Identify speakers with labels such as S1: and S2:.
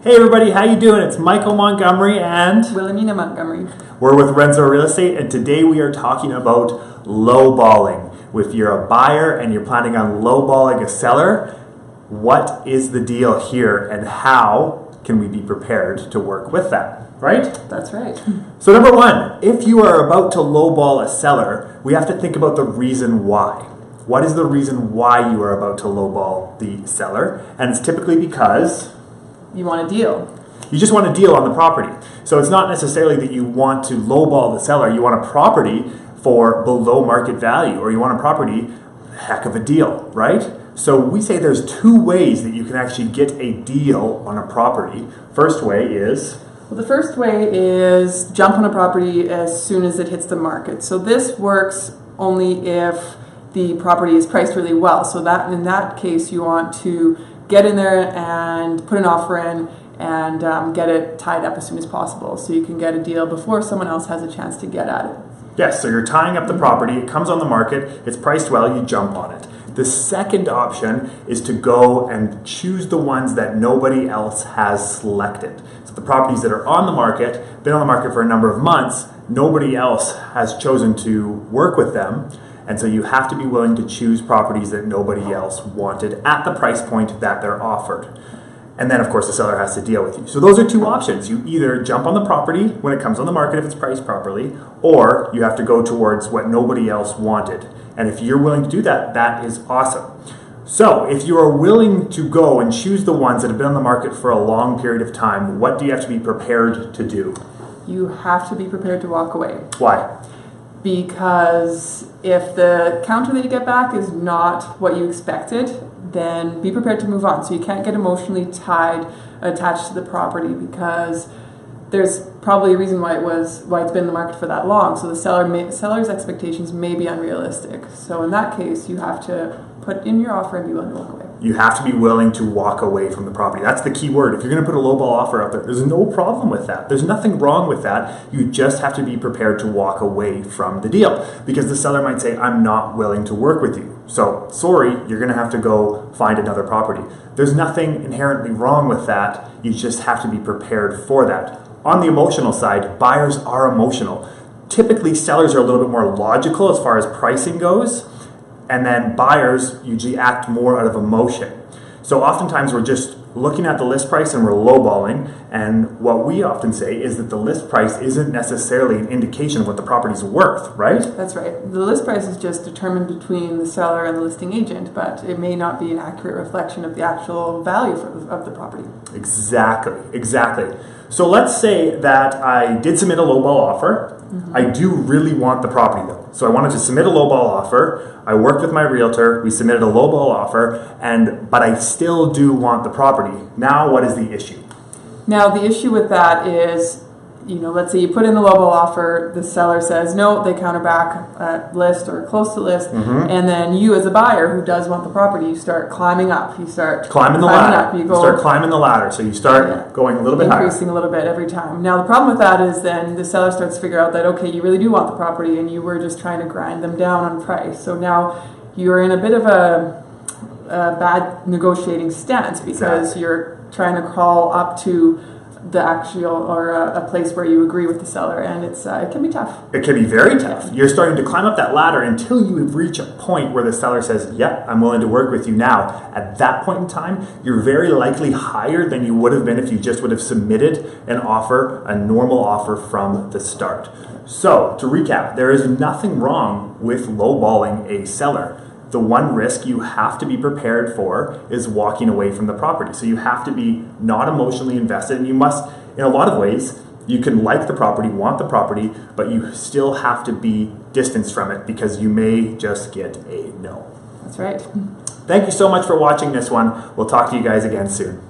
S1: Hey everybody, how you doing? It's Michael Montgomery and
S2: Wilhelmina Montgomery.
S1: We're with Renzo Real Estate, and today we are talking about lowballing. If you're a buyer and you're planning on lowballing a seller, what is the deal here and how can we be prepared to work with that, right?
S2: That's right.
S1: So number one, if you are about to lowball a seller, we have to think about the reason why. What is the reason why you are about to lowball the seller? And it's typically because
S2: You want a deal.
S1: you just want a deal on the property. So it's not necessarily that you want to lowball the seller. You want a property for below market value, or you want a property, heck of a deal, right? So we say there's two ways that you can actually get a deal on a property. First way is...
S2: Well, the first way is jump on a property as soon as it hits the market. So this works only if the property is priced really well. So that in that case, you want to get in there and put an offer in and get it tied up as soon as possible so you can get a deal before someone else has a chance to get at it.
S1: Yes, so you're tying up the property, it comes on the market, it's priced well, you jump on it. The second option is to go and choose the ones that nobody else has selected. So the properties that are on the market, been on the market for a number of months, nobody else has chosen to work with them. And so you have to be willing to choose properties that nobody else wanted at the price point that they're offered. And then, of course, the seller has to deal with you. So those are two options. You either jump on the property when it comes on the market if it's priced properly, or you have to go towards what nobody else wanted. And if you're willing to do that, that is awesome. So if you are willing to go and choose the ones that have been on the market for a long period of time, what do you have to be prepared to do?
S2: You have to be prepared to walk away.
S1: Why?
S2: Because if the counter that you get back is not what you expected, then be prepared to move on. So you can't get emotionally attached to the property, because there's probably a reason why it's been in the market for that long. So the seller's expectations may be unrealistic. So in that case, you have to put in your offer and be willing to walk away.
S1: You have to be willing to walk away from the property. That's the key word. If you're going to put a lowball offer out there, there's no problem with that. There's nothing wrong with that. You just have to be prepared to walk away from the deal, because the seller might say, I'm not willing to work with you. So sorry, you're going to have to go find another property. There's nothing inherently wrong with that. You just have to be prepared for that. On the emotional side, buyers are emotional. Typically, sellers are a little bit more logical as far as pricing goes. And then buyers usually act more out of emotion. So oftentimes we're just looking at the list price and we're lowballing. And what we often say is that the list price isn't necessarily an indication of what the property's worth, right?
S2: That's right. The list price is just determined between the seller and the listing agent, but it may not be an accurate reflection of the actual value of the property.
S1: Exactly. So let's say that I did submit a lowball offer. I do really want the property though. So I wanted to submit a lowball offer. I worked with my realtor. We submitted a lowball offer, but I still do want the property. Now what is the issue?
S2: Now the issue with that is, let's say you put in the lowball offer, the seller says no, they counter back at list or close to list, and then you as a buyer who does want the property, you start climbing up. You start
S1: climbing the ladder. You start climbing the ladder. So you start going a little bit higher.
S2: Increasing a little bit every time. Now the problem with that is then the seller starts to figure out that, okay, you really do want the property and you were just trying to grind them down on price. So now you're in a bit of a bad negotiating stance, because you're trying to crawl up to the actual or a place where you agree with the seller, and it can be tough.
S1: It can be very tough. You're starting to climb up that ladder until you reach a point where the seller says, yep, I'm willing to work with you now. At that point in time, you're very likely higher than you would have been if you just would have submitted an offer, a normal offer from the start. So to recap, there is nothing wrong with lowballing a seller. The one risk you have to be prepared for is walking away from the property. So you have to be not emotionally invested, and you must, in a lot of ways, you can like the property, want the property, but you still have to be distanced from it, because you may just get a no.
S2: That's right.
S1: Thank you so much for watching this one. We'll talk to you guys again soon.